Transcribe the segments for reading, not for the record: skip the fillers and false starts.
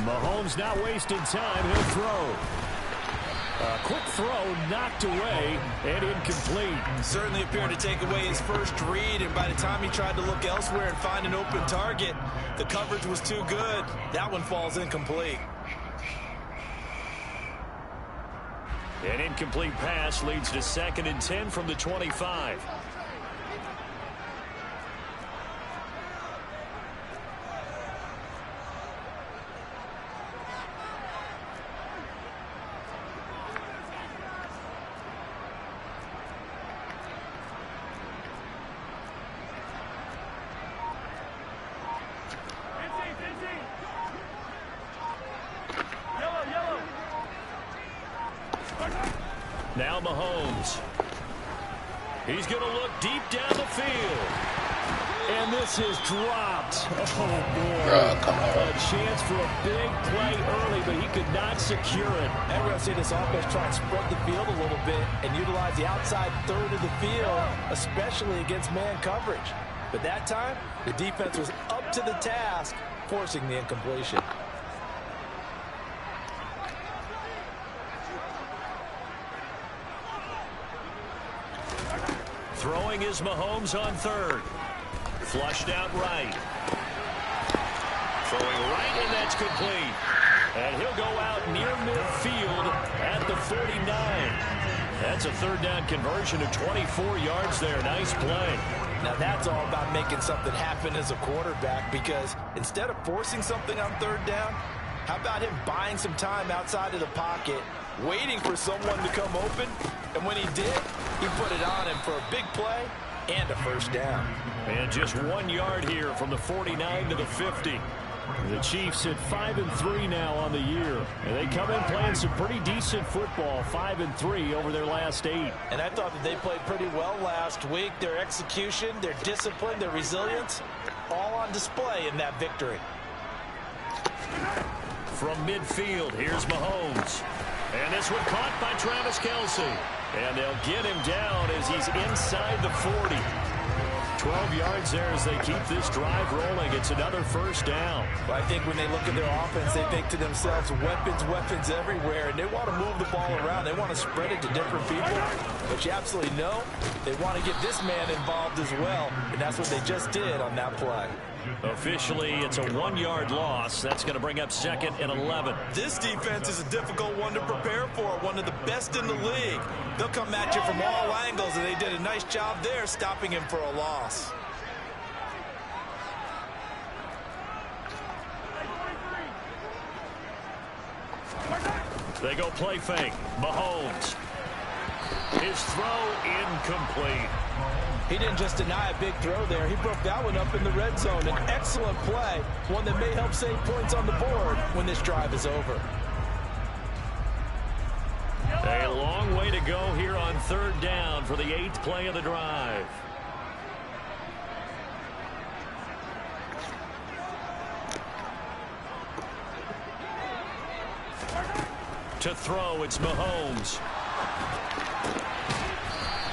Mahomes not wasting time. He'll throw. A quick throw knocked away and incomplete. Certainly appeared to take away his first read, and by the time he tried to look elsewhere and find an open target, the coverage was too good. That one falls incomplete. An incomplete pass leads to 2nd and 10 from the 25. Now Mahomes. He's going to look deep down the field. And this is dropped. Oh, boy. A chance for a big play early, but he could not secure it. And we're going to see this offense try and spread the field a little bit and utilize the outside third of the field, especially against man coverage. But that time, the defense was up to the task, forcing the incompletion. Throwing is Mahomes on 3rd. Flushed out right. Throwing right, and that's complete. And he'll go out near midfield at the 49. That's a 3rd down conversion of 24 yards there. Nice play. Now that's all about making something happen as a quarterback, because instead of forcing something on 3rd down, how about him buying some time outside of the pocket, waiting for someone to come open, and when he did, he put it on him for a big play and a 1st down. And just 1 yard here from the 49 to the 50. The Chiefs at 5-3 now on the year, and they come in playing some pretty decent football, 5-3 over their last 8. And I thought that they played pretty well last week. Their execution, their discipline, their resilience, all on display in that victory. From midfield, here's Mahomes. And this one caught by Travis Kelce. And they'll get him down as he's inside the 40. 12 yards there as they keep this drive rolling. It's another 1st down. Well, I think when they look at their offense, they think to themselves, weapons, weapons everywhere. And they want to move the ball around. They want to spread it to different people. But you absolutely know they want to get this man involved as well. And that's what they just did on that play. Officially, it's a 1-yard loss. That's going to bring up 2nd and 11. This defense is a difficult one to prepare for, one of the best in the league. They'll come at you from all angles, and they did a nice job there stopping him for a loss. They go play fake. Mahomes. His throw incomplete. He didn't just deny a big throw there. He broke that one up in the red zone. An excellent play, one that may help save points on the board when this drive is over. A long way to go here on 3rd down for the 8th play of the drive. To throw, it's Mahomes.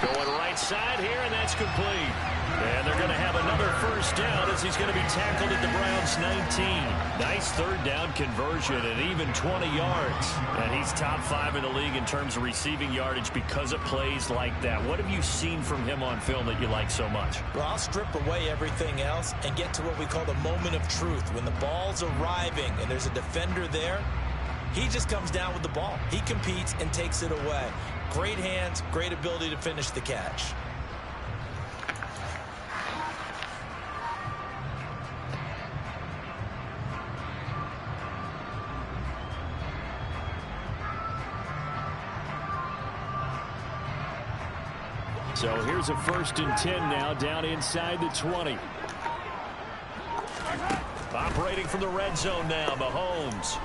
Going right side here, and that's complete. And they're going to have another 1st down as he's going to be tackled at the Browns' 19. Nice 3rd down conversion and even 20 yards. And he's top 5 in the league in terms of receiving yardage because of plays like that. What have you seen from him on film that you like so much? Well, I'll strip away everything else and get to what we call the moment of truth. When the ball's arriving and there's a defender there, he just comes down with the ball. He competes and takes it away. Great hands, great ability to finish the catch. So here's a 1st and 10 now down inside the 20. Operating from the red zone now, Mahomes.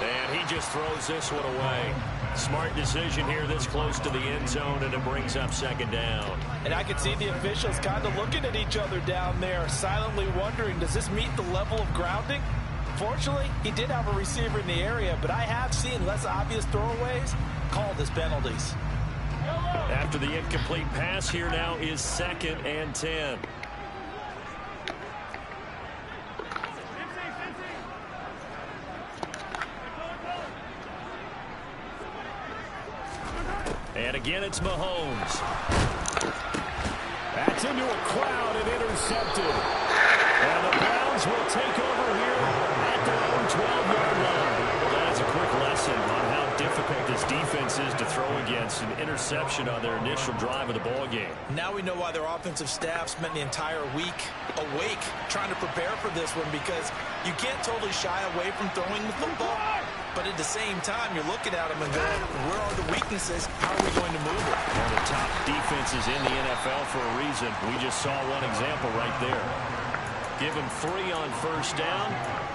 And he just throws this one away. Smart decision here this close to the end zone, and it brings up 2nd down. And I could see the officials kind of looking at each other down there, silently wondering, does this meet the level of grounding? Fortunately, he did have a receiver in the area, but I have seen less obvious throwaways called as penalties. After the incomplete pass, here now is 2nd and 10. And again, it's Mahomes. That's into a crowd and intercepted. And the Browns will take over here at their own 12-yard line. Well, that is a quick lesson on how difficult this defense is to throw against. An interception on their initial drive of the ball game. Now we know why their offensive staff spent the entire week awake trying to prepare for this one, because you can't totally shy away from throwing the football. But at the same time, you're looking at them and going, where are the weaknesses? How are we going to move it? One of the top defenses in the NFL for a reason. We just saw one example right there. Give him 3 on first down.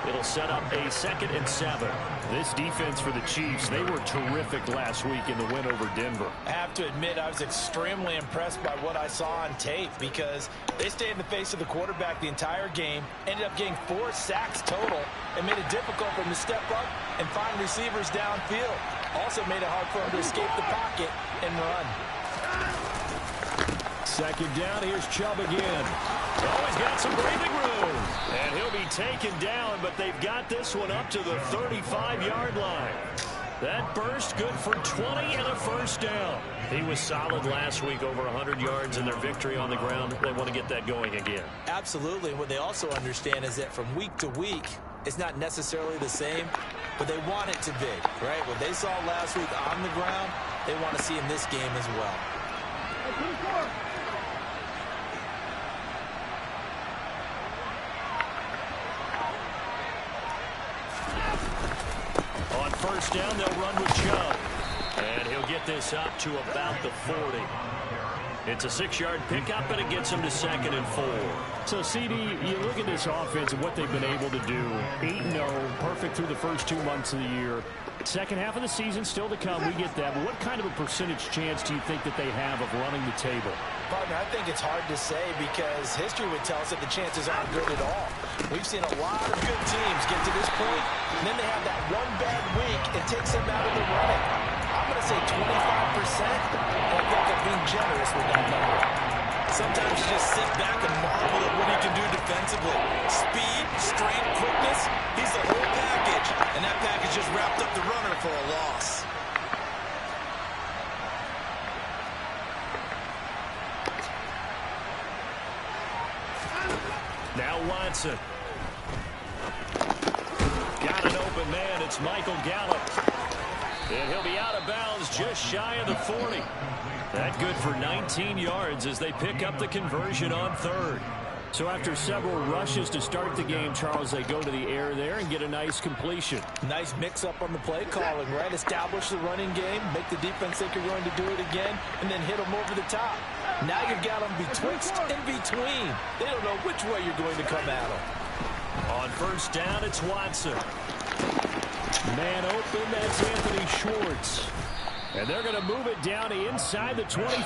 It'll set up a 2nd and 7. This defense for the Chiefs, they were terrific last week in the win over Denver. I have to admit, I was extremely impressed by what I saw on tape, because they stayed in the face of the quarterback the entire game, ended up getting 4 sacks total, and made it difficult for him to step up and find receivers downfield. Also made it hard for him to escape the pocket and run. 2nd down, here's Chubb again. Oh, he's got some breathing room. And he'll be taken down, but they've got this one up to the 35-yard line. That burst good for 20 and a first down. He was solid last week, over 100 yards in their victory on the ground. They want to get that going again. Absolutely. What they also understand is that from week to week, it's not necessarily the same, but they want it to be, right? What they saw last week on the ground, they want to see in this game as well. On first down, they'll run with Chubb. And he'll get this up to about the 40. It's a 6-yard pickup, and it gets him to 2nd and 4. So, CD, you look at this offense and what they've been able to do. 8-0, perfect through the first 2 months of the year. Second half of the season still to come. We get that. But what kind of a percentage chance do you think that they have of running the table? Partner, I think it's hard to say, because history would tell us that the chances aren't good at all. We've seen a lot of good teams get to this point, and then they have that one bad week. It takes them out of the running. I'm going to say 25%, and I think I'm being generous with that number. Sometimes you just sit back and marvel at what he can do defensively. Speed, strength, quickness, he's the whole package, and that package just wrapped up the runner for a loss. Now Watson. Got an open man. It's Michael Gallup. And he'll be out of bounds just shy of the 40. That good for 19 yards as they pick up the conversion on 3rd. So after several rushes to start the game, Charles, they go to the air there and get a nice completion. Nice mix-up on the play calling, right? Establish the running game, make the defense think you're going to do it again, and then hit them over the top. Now you've got them betwixt and between. They don't know which way you're going to come at them. On first down, it's Watson. Man open, that's Anthony Schwartz. And they're going to move it down inside the 25.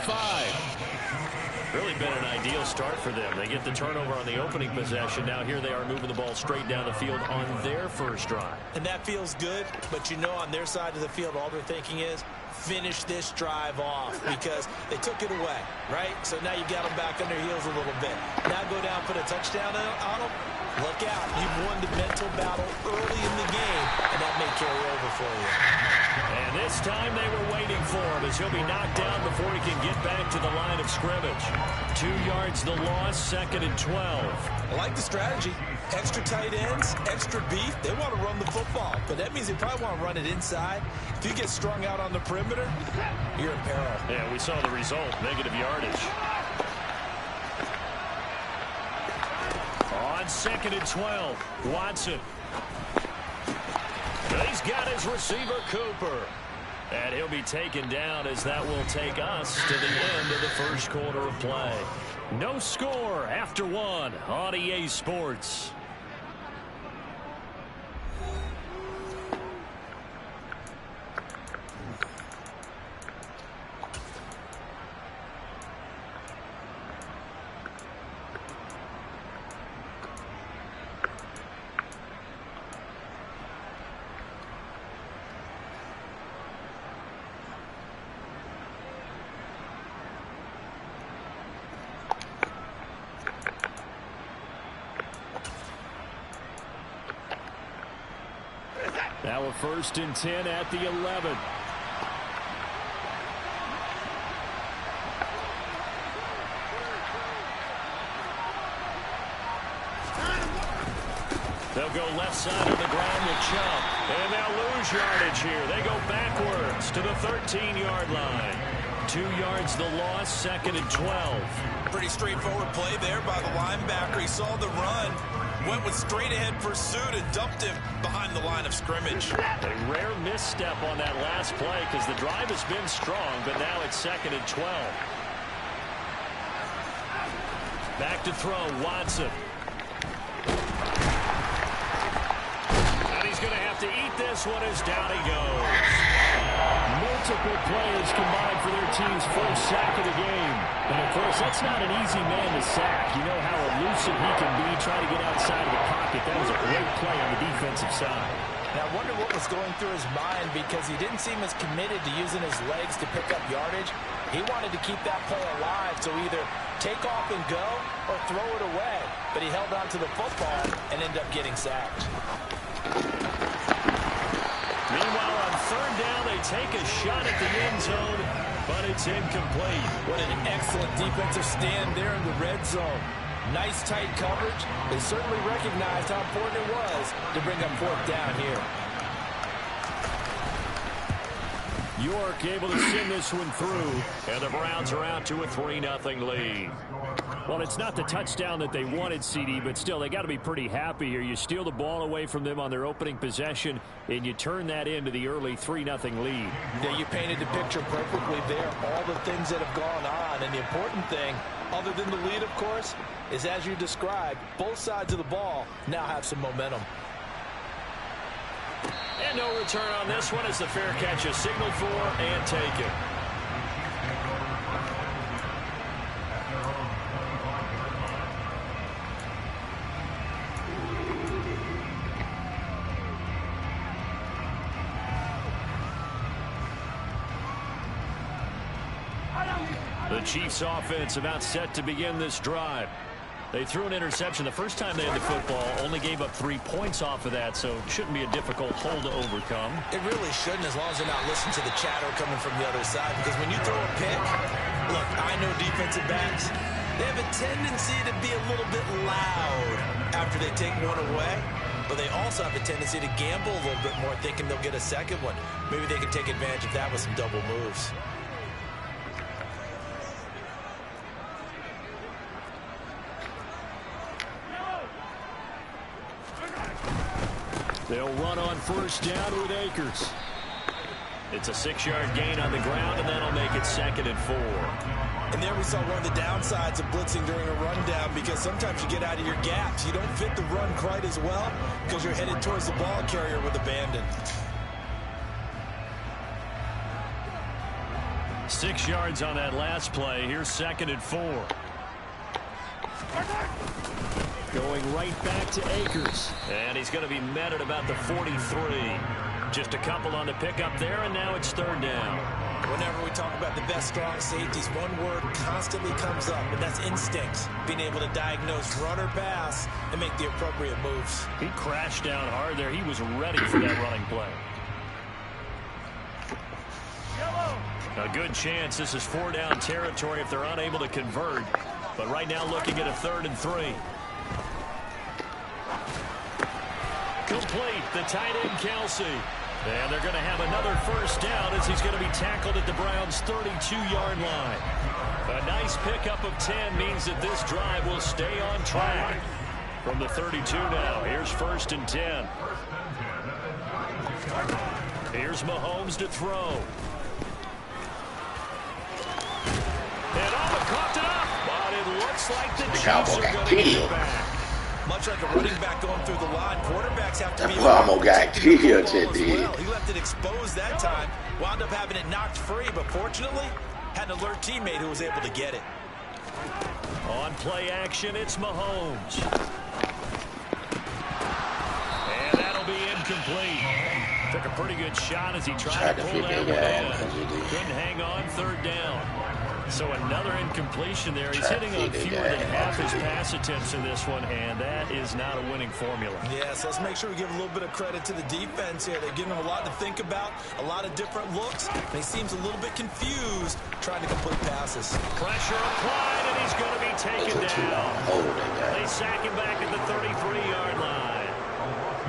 Really been an ideal start for them. They get the turnover on the opening possession. Now here they are moving the ball straight down the field on their first drive. And that feels good, but you know on their side of the field, all they're thinking is, finish this drive off, because they took it away, right? So now you got them back on their heels a little bit. Now go down, put a touchdown on them. Look out. You've won the mental battle early in the game, and that may carry over for you. And this time they were waiting for him, as he'll be knocked down before he can get back to the line of scrimmage. 2 yards the loss, 2nd and 12. I like the strategy. Extra tight ends, extra beef. They want to run the football, but that means they probably want to run it inside. If you get strung out on the perimeter, you're in peril. Yeah, we saw the result, negative yardage. On 2nd and 12, Watson. He's got his receiver, Cooper. And he'll be taken down, as that will take us to the end of the first quarter of play. No score after 1 on EA Sports. Now a 1st and 10 at the 11. left side of the ground with Chubb. And they'll lose yardage here. They go backwards to the 13-yard line. 2 yards the loss, 2nd and 12. Pretty straightforward play there by the linebacker. He saw the run, went with straight-ahead pursuit, and dumped him behind the line of scrimmage. A rare misstep on that last play because the drive has been strong, but now it's 2nd and 12. Back to throw, Watson. And he's going to have to eat this one as down he goes. Multiple players combined for their team's first sack of the game. And, of course, that's not an easy man to sack. You know how elusive he can be trying to get outside of the pocket. That was a great play on the defensive side. Now, I wonder what was going through his mind because he didn't seem as committed to using his legs to pick up yardage. He wanted to keep that play alive, so either take off and go or throw it away. But he held on to the football and ended up getting sacked. Meanwhile, on 3rd down, they take a shot at the end zone, but it's incomplete. What an excellent defensive stand there in the red zone. Nice tight coverage. They certainly recognized how important it was to bring up 4th down here. York able to send this one through, and the Browns are out to a 3-0 lead. Well, it's not the touchdown that they wanted, CD, but still, they got to be pretty happy here. You steal the ball away from them on their opening possession, and you turn that into the early 3-0 lead. Yeah, you painted the picture perfectly there. All the things that have gone on, and the important thing, other than the lead, of course, is as you described, both sides of the ball now have some momentum. And no return on this one as the fair catch is signaled for and taken. The Chiefs offense about set to begin this drive. They threw an interception the first time they had the football, only gave up 3 points off of that, so it shouldn't be a difficult hole to overcome. It really shouldn't, as long as they're not listening to the chatter coming from the other side, because when you throw a pick, look, I know defensive backs, they have a tendency to be a little bit loud after they take one away, but they also have a tendency to gamble a little bit more, thinking they'll get a second one. Maybe they can take advantage of that with some double moves. They'll run on 1st down with Akers. It's a 6-yard gain on the ground, and that'll make it 2nd and 4. And there we saw one of the downsides of blitzing during a rundown, because sometimes you get out of your gaps. You don't fit the run quite as well because you're headed towards the ball carrier with abandon. 6 yards on that last play. Here's 2nd and 4. Going right back to Akers. And he's going to be met at about the 43. Just a couple on the pickup there, and now it's 3rd down. Whenever we talk about the best strong safeties, one word constantly comes up, and that's instincts. Being able to diagnose run or pass and make the appropriate moves. He crashed down hard there. He was ready for that running play. A good chance this is 4-down territory if they're unable to convert. But right now looking at a 3rd and 3. Complete, the tight end Kelsey. And they're going to have another 1st down as he's going to be tackled at the Browns' 32-yard line. A nice pickup of 10 means that this drive will stay on track. From the 32 now, here's 1st and 10. Here's Mahomes to throw. And coughed it up, but it looks like the Chiefs are going to get it back. Much like a running back going through the line, quarterbacks have to be almost got killed today. Well. He left it exposed that time, wound up having it knocked free, but fortunately, had an alert teammate who was able to get it. On play action, it's Mahomes. And that'll be incomplete. Took a pretty good shot as he tried to pull that one in. Couldn't hang on, 3rd down. So another incompletion there. He's hitting on fewer than half his pass attempts in this one, and that is not a winning formula. Yes, let's make sure we give a little bit of credit to the defense here. They're giving him a lot to think about, a lot of different looks, and he seems a little bit confused trying to complete passes. Pressure applied, and he's going to be taken down. They sack him back at the 33-yard line.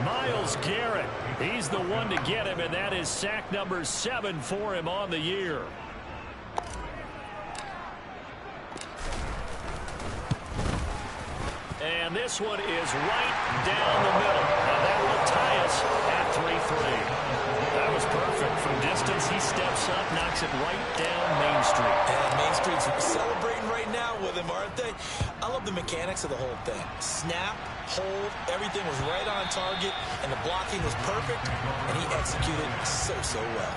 Myles Garrett, he's the one to get him, and that is sack number 7 for him on the year. And this one is right down the middle. And that will tie us at 3-3. That was perfect. From distance, he steps up, knocks it right down Main Street. And Main Street's celebrating right now with him, aren't they? I love the mechanics of the whole thing. Snap, hold, everything was right on target, and the blocking was perfect, and he executed so well.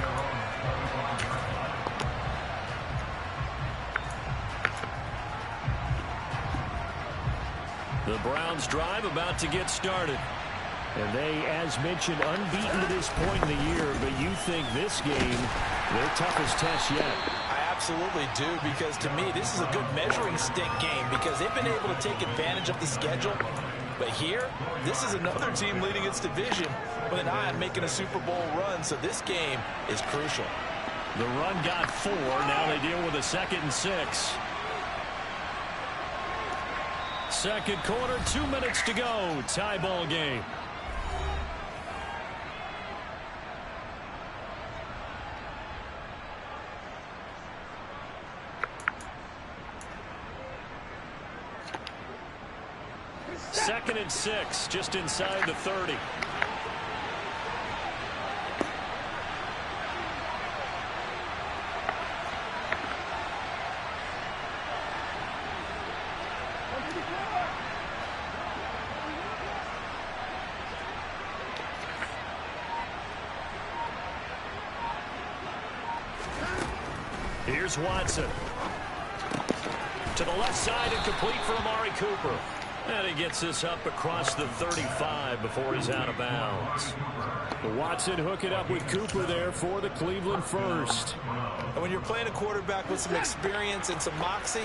The Browns drive about to get started. And they, as mentioned, unbeaten to this point in the year, but you think this game, their toughest test yet. I absolutely do, because to me, this is a good measuring stick game because they've been able to take advantage of the schedule. But here, this is another team leading its division with an eye on making a Super Bowl run, so this game is crucial. The run got 4. Now they deal with a 2nd and 6. Second quarter, 2 minutes to go. Tie ball game. Second and 6, just inside the 30. Here's Watson. To the left side and complete for Amari Cooper. And he gets this up across the 35 before he's out of bounds. Watson hooking up with Cooper there for the Cleveland first. And when you're playing a quarterback with some experience and some moxie,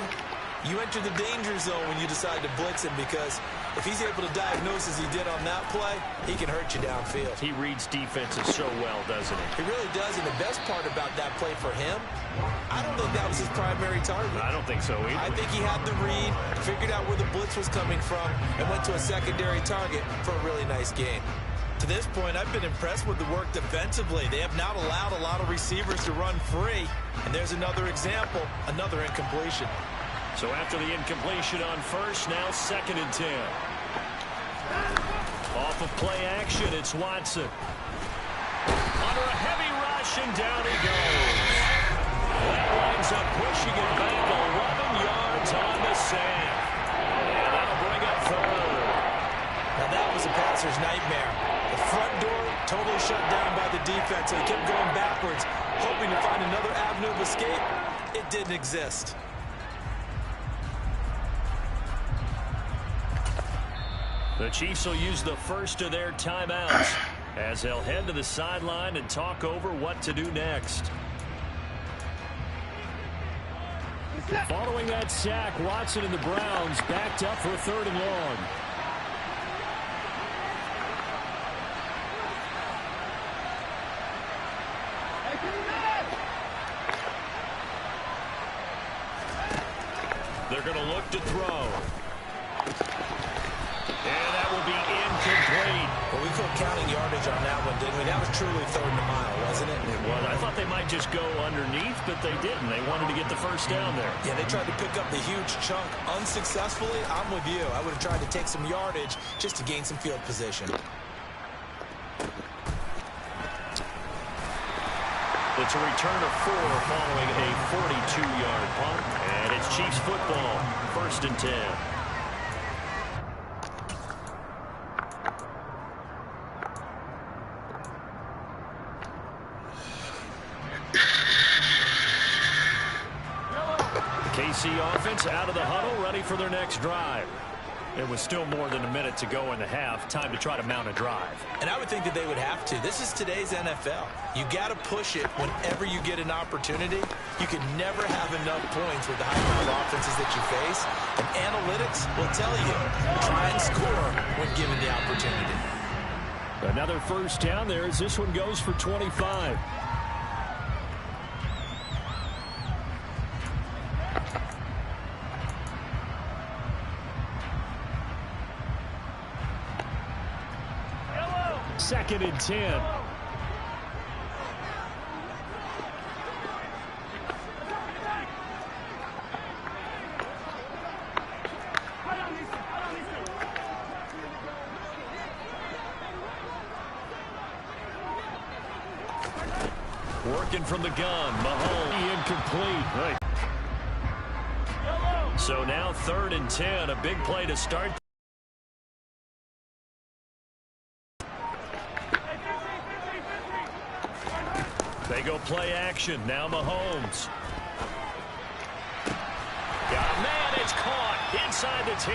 you enter the danger zone when you decide to blitz him, because if he's able to diagnose as he did on that play, he can hurt you downfield. He reads defenses so well, doesn't he? He really does, and the best part about that play for him, I don't think that was his primary target. I don't think so either. I think he had the read, figured out where the blitz was coming from, and went to a secondary target for a really nice game. To this point, I've been impressed with the work defensively. They have not allowed a lot of receivers to run free, and there's another example, another incompletion. So after the incompletion on first, now 2nd and 10. Off of play action, it's Watson. Under a heavy rush, and down he goes. That winds up pushing it back 11 yards on the sand. And that'll bring up 3rd. Now that was a passer's nightmare. The front door totally shut down by the defense, so he kept going backwards, hoping to find another avenue of escape. It didn't exist. The Chiefs will use the first of their timeouts as they'll head to the sideline and talk over what to do next. Following that sack, Watson and the Browns backed up for 3rd and long. They're going to look to throw. And that will be incomplete. Well, we put counting yardage on that one, didn't we? That was truly 3rd and a mile, wasn't it? It was. I thought they might just go underneath, but they didn't. They wanted to get the first down there. Yeah, they tried to pick up the huge chunk unsuccessfully. I'm with you. I would have tried to take some yardage just to gain some field position. It's a return of 4 following a 42-yard punt. And it's Chiefs football, 1st and 10. KC offense out of the huddle, ready for their next drive. It was still more than a minute to go in the half. Time to try to mount a drive. And I would think that they would have to. This is today's NFL. You got to push it whenever you get an opportunity. You can never have enough points with the high-powered offenses that you face. And analytics will tell you, try and score when given the opportunity. Another first down there as this one goes for 25. 2nd and 10. Working from the gun. Mahomes incomplete. Right. So now 3rd and 10. A big play to start. They go play action. Now Mahomes. Got a man. It's caught inside the 10.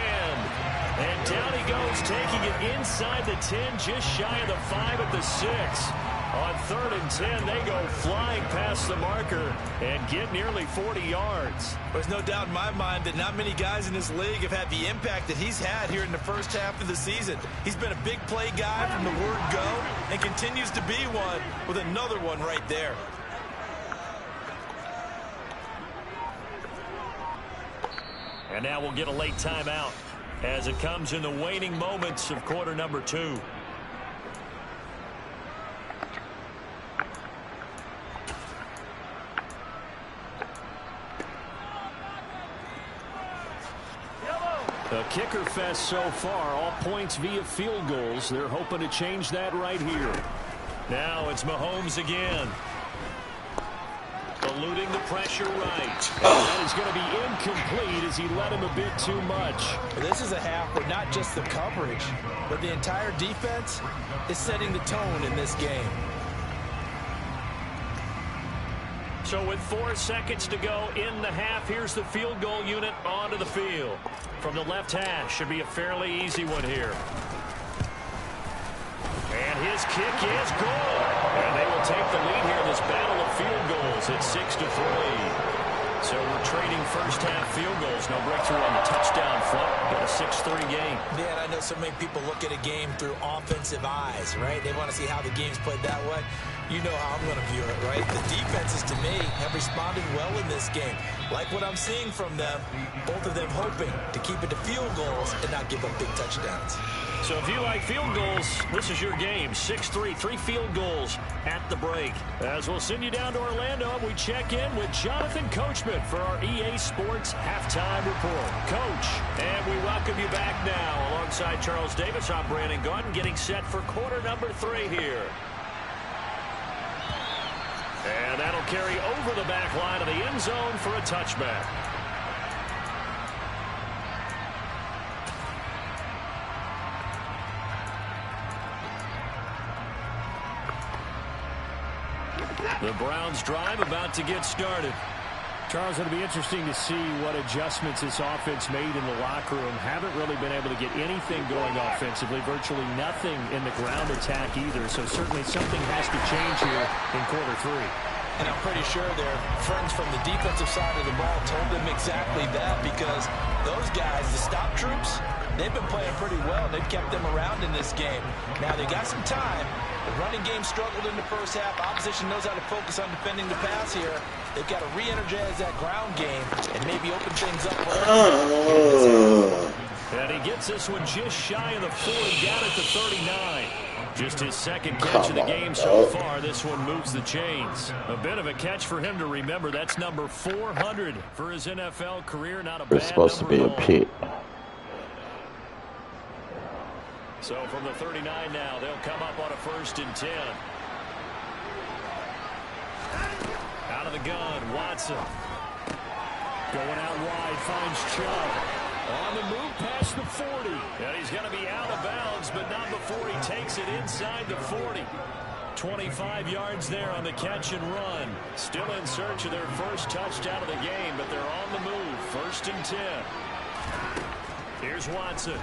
And down he goes, taking it inside the 10, just shy of the 5 at the 6. On 3rd and 10, they go flying past the marker and get nearly 40 yards. There's no doubt in my mind that not many guys in this league have had the impact that he's had here in the first half of the season. He's been a big play guy from the word go and continues to be one with another one right there. And now we'll get a late timeout as it comes in the waning moments of quarter number 2. A kicker fest so far, all points via field goals. They're hoping to change that right here. Now it's Mahomes again. Eluding the pressure right. That is going to be incomplete as he let him a bit too much. This is a half where not just the coverage, but the entire defense is setting the tone in this game. So with 4 seconds to go in the half, here's the field goal unit onto the field. From the left hash, should be a fairly easy one here. And his kick is good. And they will take the lead here in this battle of field goals at 6-3. So we're trading first half field goals. No breakthrough on the touchdown front. Got a 6-3 game. Yeah, and I know so many people look at a game through offensive eyes, right? They want to see how the game's played that way. You know how I'm going to view it, right? The defenses, to me, have responded well in this game. Like what I'm seeing from them, both of them hoping to keep it to field goals and not give up big touchdowns. So if you like field goals, this is your game. 6-3, 3 field goals at the break. As we'll send you down to Orlando, we check in with Jonathan Coachman for our EA Sports Halftime Report. Coach, and we welcome you back now. Alongside Charles Davis, I'm Brandon Gaudin, getting set for quarter number 3 here. And that'll carry over the back line of the end zone for a touchback. The Browns drive about to get started. Charles, it'll be interesting to see what adjustments this offense made in the locker room. Haven't really been able to get anything going offensively, virtually nothing in the ground attack either. So certainly something has to change here in quarter 3. And I'm pretty sure their friends from the defensive side of the ball told them exactly that, because those guys, the stop troops, they've been playing pretty well. They've kept them around in this game. Now they got some time. The running game struggled in the first half. Opposition knows how to focus on defending the pass here. They've got to re-energize that ground game and maybe open things up. And he gets this one just shy of the 40, down at the 39. Just his second catch of the game so far. This one moves the chains. A bit of a catch for him to remember. That's number 400 for his NFL career. Not a bad number. It's supposed to be a pick. So from the 39 now, they'll come up on a 1st and 10. Out of the gun, Watson. Going out wide, finds Chubb. On the move past the 40. And he's going to be out of bounds, but not before he takes it inside the 40. 25 yards there on the catch and run. Still in search of their first touchdown of the game, but they're on the move. 1st and 10. Here's Watson.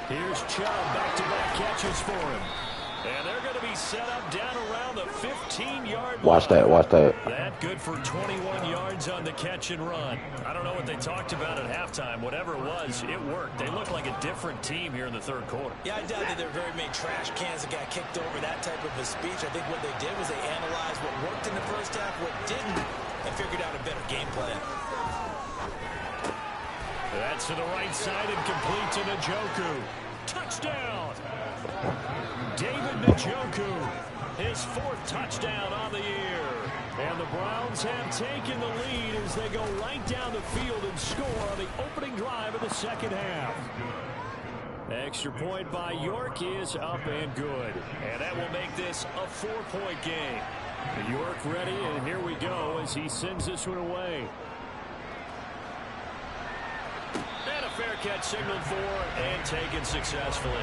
Here's Chubb, back-to-back catches for him. And they're going to be set up down around the 15-yard line. Watch that, watch that. That good for 21 yards on the catch and run. I don't know what they talked about at halftime. Whatever it was, it worked. They look like a different team here in the 3rd quarter. Yeah, I doubt that there are very many trash cans that got kicked over, that type of a speech. I think what they did was they analyzed what worked in the first half, what didn't, and figured out a better game plan. That's to the right side and complete to Njoku. Touchdown! David Njoku, his 4th touchdown on the year. And the Browns have taken the lead as they go right down the field and score on the opening drive of the second half. Extra point by York is up and good. And that will make this a 4-point game. York ready, and here we go as he sends this one away. And a fair catch signaled for and taken successfully.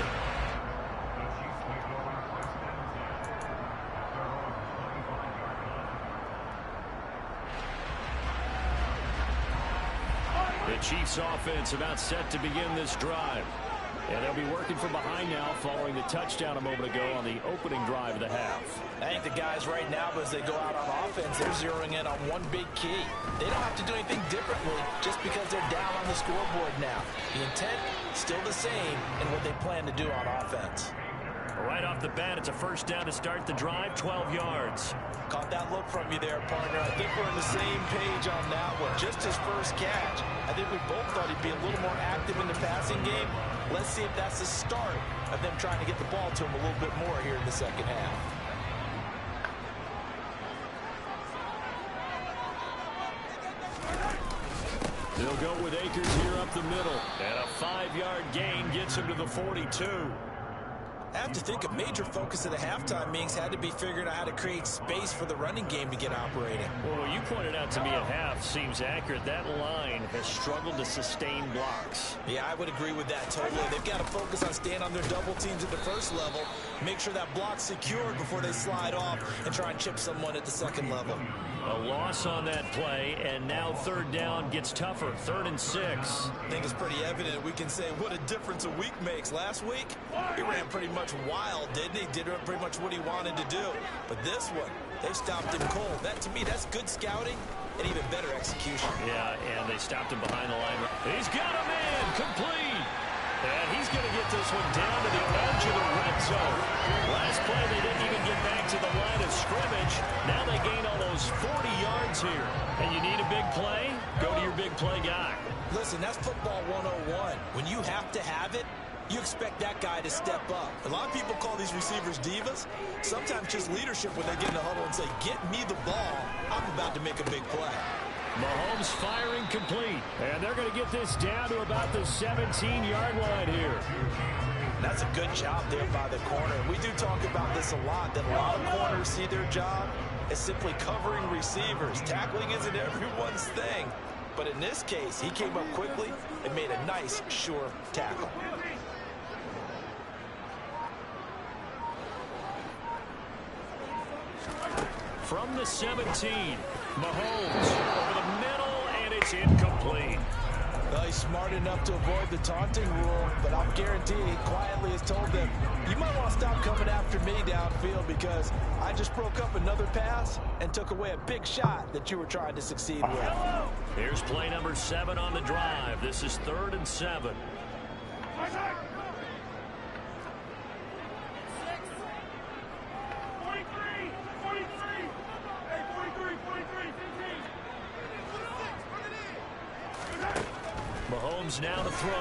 The Chiefs offense about set to begin this drive. And they'll be working from behind now following the touchdown a moment ago on the opening drive of the half. I think the guys right now, as they go out on offense, they're zeroing in on one big key. They don't have to do anything differently just because they're down on the scoreboard now. The intent, still the same in what they plan to do on offense. Right off the bat, it's a first down to start the drive, 12 yards. Caught that look from you there, partner. I think we're on the same page on that one. Just his first catch. I think we both thought he'd be a little more active in the passing game. Let's see if that's the start of them trying to get the ball to him a little bit more here in the second half. They'll go with Akers here up the middle. And a 5-yard gain gets him to the 42. I have to think a major focus of the halftime meetings had to be figuring out how to create space for the running game to get operating. Well, what you pointed out to me at half seems accurate. That line has struggled to sustain blocks. Yeah, I would agree with that totally. They've got to focus on staying on their double teams at the first level, make sure that block's secured before they slide off and try and chip someone at the second level. A loss on that play, and now third down gets tougher. 3rd and 6. I think it's pretty evident. We can say what a difference a week makes. Last week, he ran pretty much wild, didn't he? Did pretty much what he wanted to do. But this one, they stopped him cold. That, to me, that's good scouting and even better execution. Yeah, and they stopped him behind the line. He's got a man, complete. And he's going to get this one down to the edge of the red zone. Last play, they didn't even get back to the line of scrimmage. Now they gain almost 40 yards here. And you need a big play? Go to your big play guy. Listen, that's football 101. When you have to have it, you expect that guy to step up. A lot of people call these receivers divas. Sometimes just leadership when they get in the huddle and say, get me the ball. I'm about to make a big play. Mahomes firing complete. And they're going to get this down to about the 17-yard line here. That's a good job there by the corner. And we do talk about this a lot, that a lot of corners see their job as simply covering receivers. Tackling isn't everyone's thing. But in this case, he came up quickly and made a nice, sure tackle. From the 17, Mahomes over the middle, and it's incomplete. Well, he's smart enough to avoid the taunting rule, but I'll guarantee he quietly has told them, you might want to stop coming after me downfield because I just broke up another pass and took away a big shot that you were trying to succeed with. Here's play number 7 on the drive. This is 3rd and 7. Mahomes now to throw.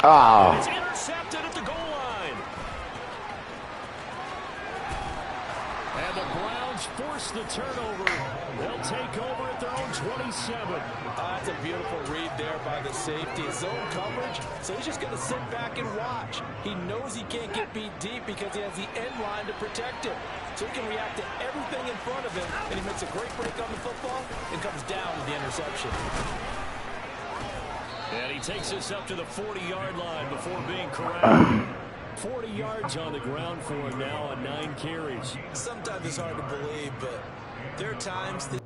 And it's intercepted at the goal line. And the Browns force the turnover. They'll take over at their own 27. That's a beautiful read there by the safety. Zone coverage, so he's just going to sit back and watch. He knows he can't get beat deep because he has the end line to protect him. So he can react to everything in front of him, and he makes a great break on the football and comes down with the interception. And he takes this up to the 40-yard line before being corralled. 40 yards on the ground for him now on 9 carries. Sometimes it's hard to believe, but there are times that